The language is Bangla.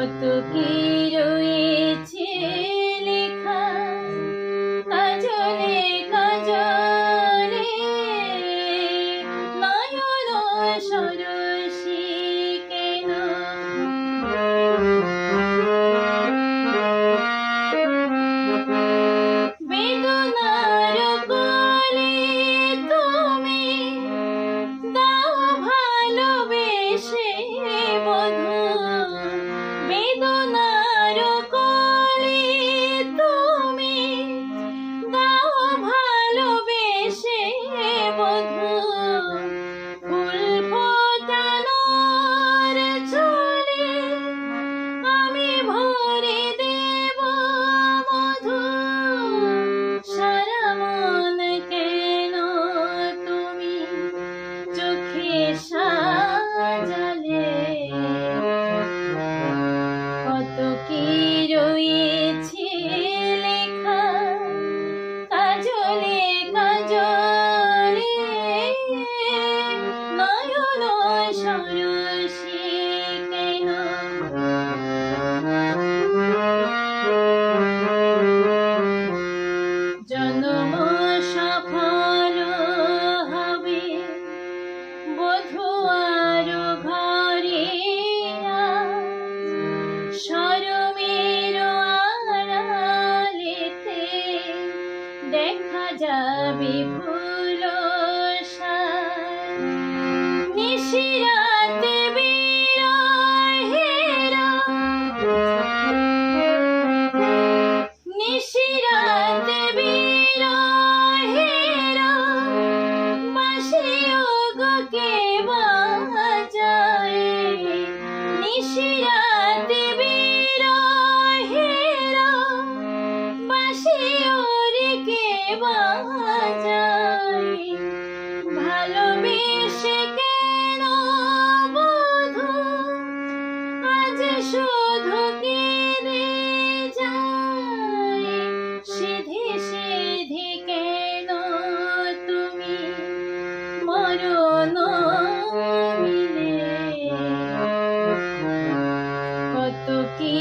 কত কি রয়েছে লেখা কাজলে কাজলে নয়ন সরসী কেন বেদনার কোলে তুমি দাও ভালোবেসে বধূ বেদনার কোলে তুমি দাও ভালোবেসে বধূ ফুল ফোটানোর চলে আমি ভরে দেব মধু সারা মন কেন তুমি চোখে সাজালে কত কি রয়েছে লেখা কাজলে কাজলে নয়ন সরসী কেন জন্ম সফল হবে বধূ আর ঘরে শরমের আড়ালেতে দেখা যাবে ফুল নিশিরাতে বিরহের নিশিরাতে বিরহের বাঁশিও গো কে বাজায় নিশিরাতে বিরহের বাঁশিও রে কে বাজায় ভালোবেসে কেন বধূ আজ শুধু কেঁদে যায় সিধে সিধে কেন তুমি মরণ মিলে কত কি